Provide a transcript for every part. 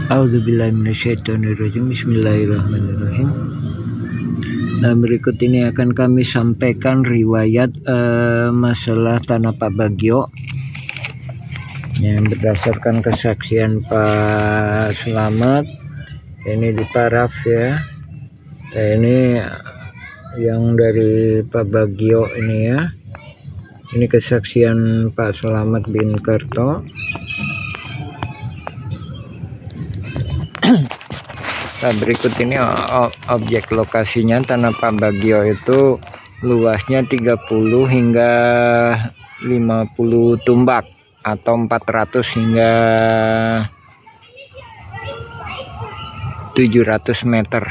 A'udzubillahi minasyaitonirrajim. Bismillahirrahmanirrahim. Berikut ini akan kami sampaikan riwayat masalah Tanah Pak Bagio yang berdasarkan kesaksian Pak Slamet. Ini di paraf ya. Ini yang dari Pak Bagio ini ya. Ini kesaksian Pak Slamet bin Kerto. Nah, berikut ini objek lokasinya. Tanah Pak Bagio itu luasnya 30 hingga 50 tumbak atau 400 hingga 700 meter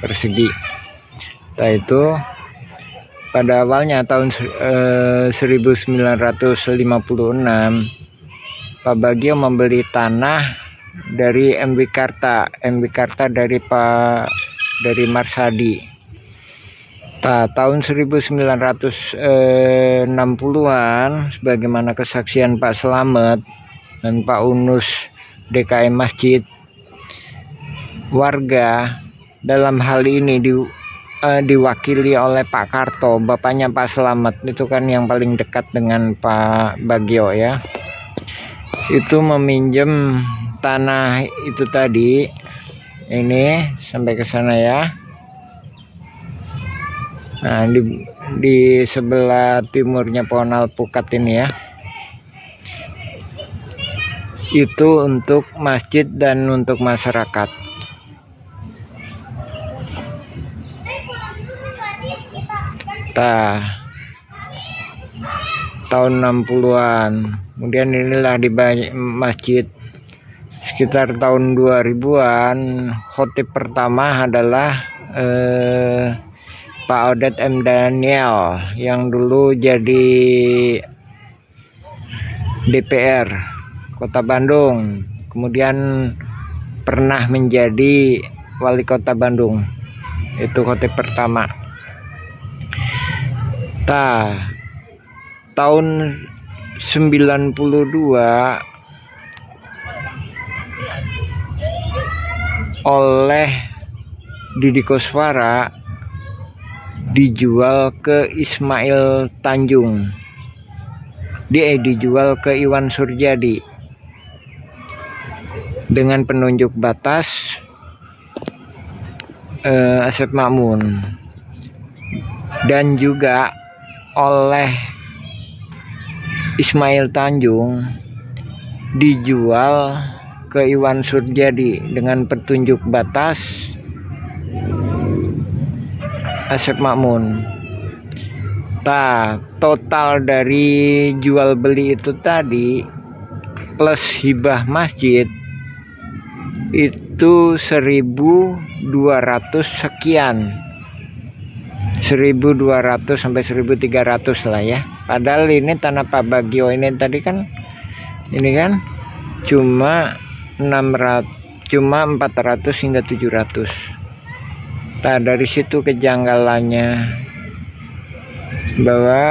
persegi. Nah, itu pada awalnya tahun 1956 Pak Bagio membeli tanah dari MW Karta dari Marsadi. Nah, tahun 1960-an sebagaimana kesaksian Pak Slamet dan Pak Unus DKM Masjid, warga dalam hal ini diwakili oleh Pak Karto, bapaknya Pak Slamet, itu kan yang paling dekat dengan Pak Bagio ya, itu meminjam tanah itu tadi, ini sampai ke sana ya. Nah, di sebelah timurnya pohon alpukat ini ya, itu untuk masjid dan untuk masyarakat. Nah, tahun 60-an kemudian inilah di masjid. Sekitar tahun 2000-an khotib pertama adalah Pak Odet M. Daniel yang dulu jadi DPR Kota Bandung, kemudian pernah menjadi Wali Kota Bandung. Itu khotib pertama. Nah, tahun 92 oleh Didi Koswara dijual ke Ismail Tanjung, dijual ke Iwan Surjadi dengan penunjuk batas Asep Makmun, dan juga oleh Ismail Tanjung dijual ke Iwan Surjadi dengan petunjuk batas Asep Makmun. Nah, total dari jual beli itu tadi plus hibah masjid itu 1.200 sekian, 1.200 sampai 1.300 lah ya. Padahal ini tanah Pak Bagio ini tadi kan, ini kan cuma 400 hingga 700. Nah, dari situ kejanggalannya, bahwa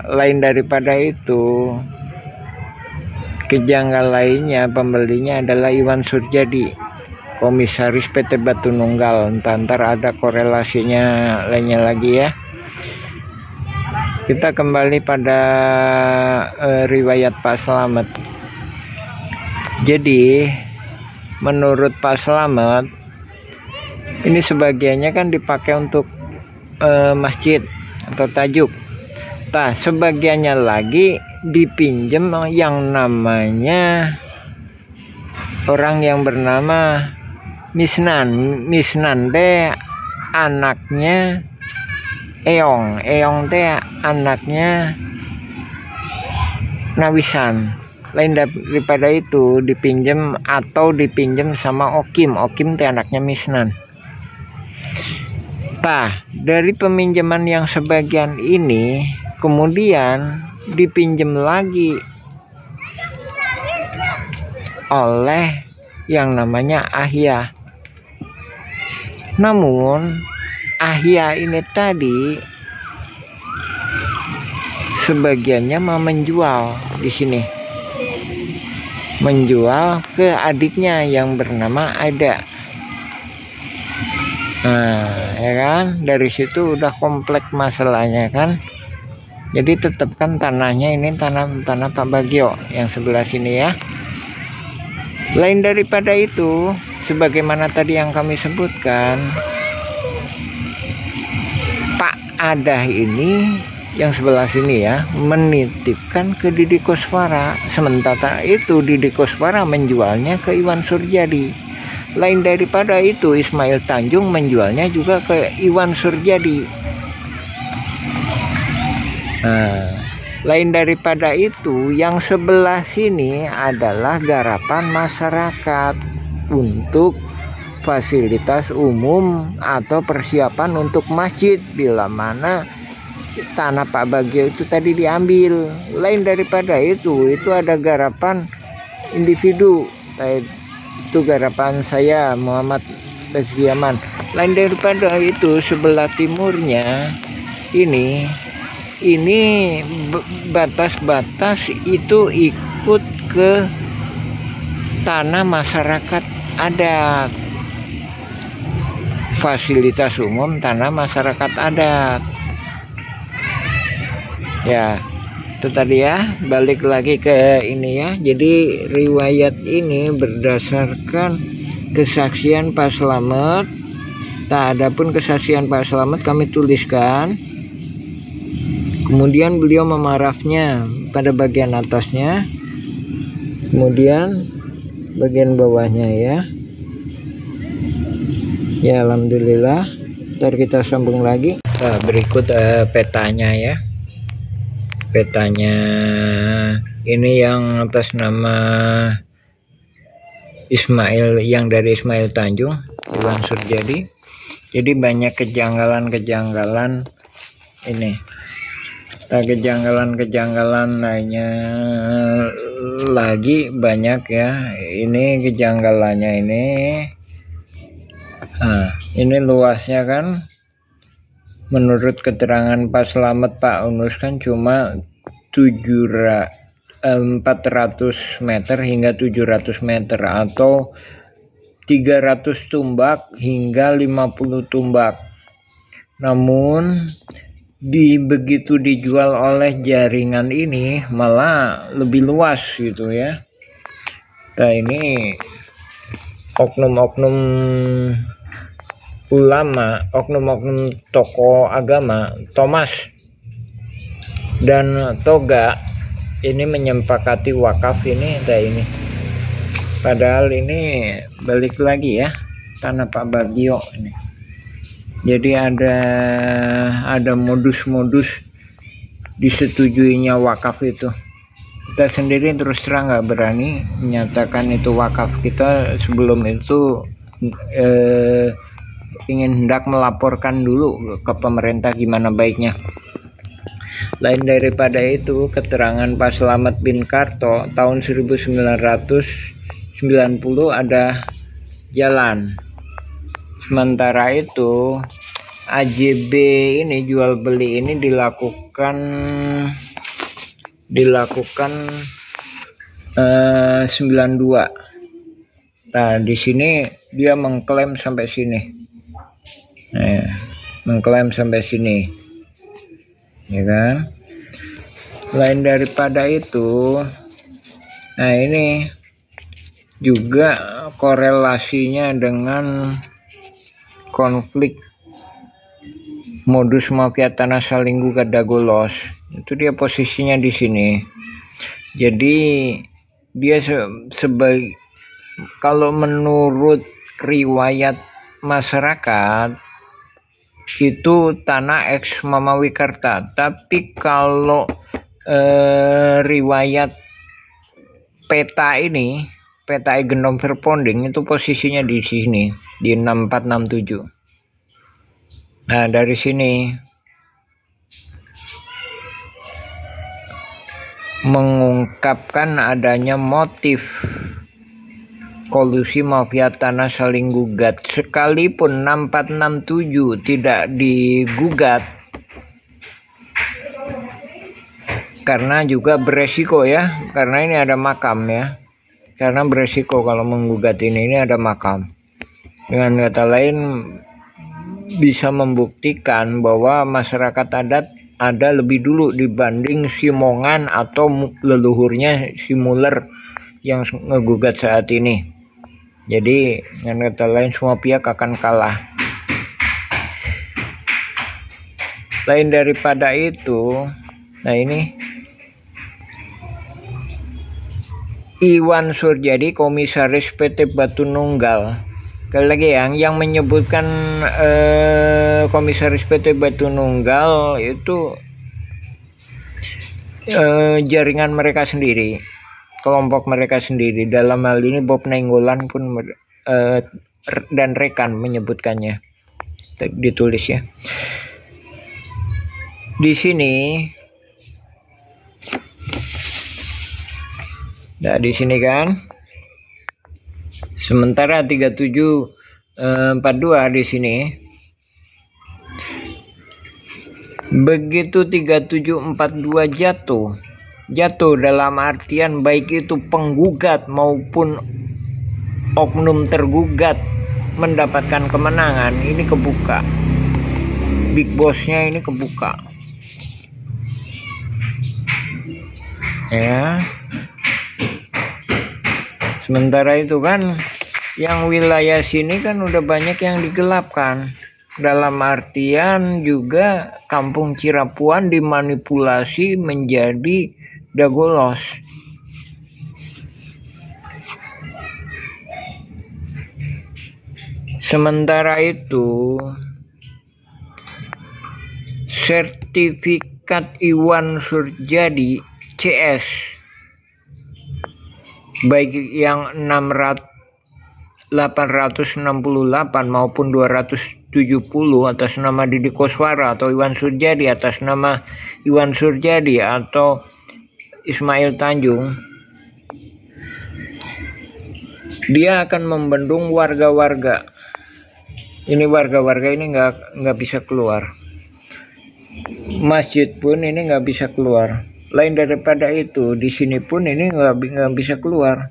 lain daripada itu, kejanggalan lainnya pembelinya adalah Iwan Surjadi, komisaris PT Batu Nunggal. Ntar ada korelasinya lainnya lagi ya. Kita kembali pada riwayat Pak Slamet. Jadi menurut Pak Slamet ini sebagiannya kan dipakai untuk masjid atau tajuk. Nah, sebagiannya lagi dipinjam yang namanya orang yang bernama Misnan teh anaknya Eong teh anaknya Nawisan. Lain daripada itu dipinjam sama Okim teh anaknya Misnan. Nah, dari peminjaman yang sebagian ini kemudian dipinjam lagi oleh yang namanya Ahya. Namun Ahya ini tadi sebagiannya mau menjual di sini. menjual ke adiknya yang bernama Ada. Nah, ya kan, dari situ udah kompleks masalahnya kan. Jadi tetapkan tanahnya ini tanah Pak Bagio yang sebelah sini ya. Lain daripada itu, sebagaimana tadi yang kami sebutkan, Pak Adah ini yang sebelah sini ya menitipkan ke Didi Koswara. Sementara itu Didi Koswara menjualnya ke Iwan Surjadi. Lain daripada itu, Ismail Tanjung menjualnya juga ke Iwan Surjadi. Nah, lain daripada itu, yang sebelah sini adalah garapan masyarakat untuk fasilitas umum atau persiapan untuk masjid, bila mana tanah Pak Bagio itu tadi diambil. Lain daripada itu ada garapan individu, itu garapan saya Muhammad Basriaman. Lain daripada itu, sebelah timurnya ini batas-batas itu ikut ke tanah masyarakat adat, fasilitas umum tanah masyarakat adat ya. Itu tadi ya, balik lagi ke ini ya. Jadi riwayat ini berdasarkan kesaksian Pak Slamet. Nah, adapun kesaksian Pak Slamet kami tuliskan. Kemudian beliau memarafnya pada bagian atasnya, kemudian bagian bawahnya ya. Ya, alhamdulillah. Ntar kita sambung lagi. Nah, berikut petanya ya. Petanya ini yang atas nama Ismail, yang dari Ismail Tanjung, Iwan Surjadi. Jadi banyak kejanggalan ini. Nah, kejanggalan lainnya lagi banyak ya. Ini kejanggalannya ini. Nah, ini luasnya kan menurut keterangan Pak Slamet, Pak Unus kan cuma 400 meter hingga 700 meter atau 300 tumbak hingga 50 tumbak. Namun begitu dijual oleh jaringan ini malah lebih luas gitu ya. Nah, ini oknum-oknum ulama, oknum-oknum tokoh agama, Thomas dan Toga ini menyepakati wakaf ini. Padahal ini balik lagi ya, tanah Pak Bagio ini. Jadi ada modus-modus disetujuinya wakaf itu. Kita sendiri terus terang nggak berani menyatakan itu wakaf. Kita sebelum itu ingin hendak melaporkan dulu ke pemerintah gimana baiknya. Lain daripada itu, keterangan Pak Slamet bin Karto tahun 1990 ada jalan. Sementara itu AJB ini jual beli ini dilakukan 92. Nah, di sini dia mengklaim sampai sini. Nah, mengklaim sampai sini. Ya kan? Lain daripada itu, nah ini juga korelasinya dengan konflik modus mafia tanah Salinggu Kadagolos. Itu dia posisinya di sini. Jadi dia sebagai, kalau menurut riwayat masyarakat itu tanah ex Mamawi Karta, tapi kalau riwayat peta Genom Verponding itu posisinya di sini di 6467. Nah, dari sini mengungkapkan adanya motif kolusi mafia tanah saling gugat. Sekalipun 6467 tidak digugat karena juga beresiko ya, karena ini ada makam ya. karena beresiko kalau menggugat ini ada makam. Dengan kata lain, bisa membuktikan bahwa masyarakat adat ada lebih dulu dibanding Simongan atau leluhurnya Simuler yang ngegugat saat ini. Jadi dengan kata lain semua pihak akan kalah. Lain daripada itu, nah ini Iwan Surjadi, Komisaris PT Batu Nunggal. Sekali lagi yang menyebutkan Komisaris PT Batu Nunggal itu jaringan mereka sendiri, kelompok mereka sendiri. Dalam hal ini Bob Nainggolan pun dan rekan menyebutkannya, ditulis ya. Di sini, nah di sini kan. Sementara 3742 di sini. Begitu 3742 jatuh dalam artian baik itu penggugat maupun oknum tergugat mendapatkan kemenangan, ini kebuka. Big bossnya ini kebuka. Ya. Sementara itu kan yang wilayah sini kan udah banyak yang digelapkan. Dalam artian juga Kampung Cirapuan dimanipulasi menjadi Dagolos. Sementara itu sertifikat Iwan Surjadi CS baik yang 868 maupun 270 atas nama Didi Koswara atau Iwan Surjadi, atas nama Iwan Surjadi atau Ismail Tanjung, dia akan membendung warga-warga. Ini warga-warga ini nggak bisa keluar. Masjid pun ini nggak bisa keluar. Lain daripada itu, di sini pun ini nggak bisa keluar.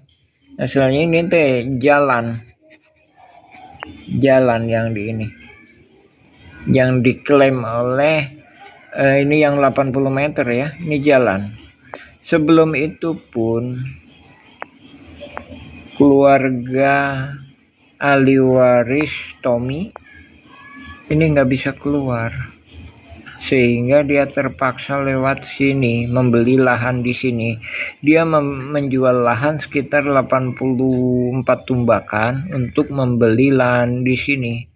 Asalnya ini teh jalan yang di ini, yang diklaim oleh ini yang 80 meter ya, ini jalan. Sebelum itu pun keluarga ahli waris Tommy ini nggak bisa keluar. Sehingga dia terpaksa lewat sini, membeli lahan di sini. Dia menjual lahan sekitar 84 tumbakan untuk membeli lahan di sini.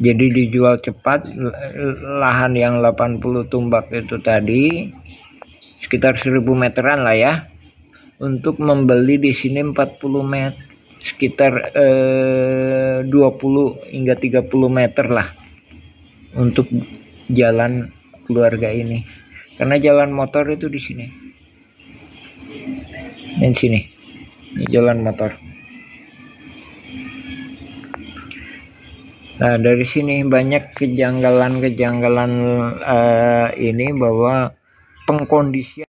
Jadi dijual cepat lahan yang 80 tumbak itu tadi, sekitar 1000 meteran lah ya, untuk membeli di sini 40 meter, sekitar 20 hingga 30 meter lah untuk jalan keluarga ini, karena jalan motor itu di sini dan sini, ini jalan motor. Nah dari sini banyak kejanggalan ini bahwa pengkondisian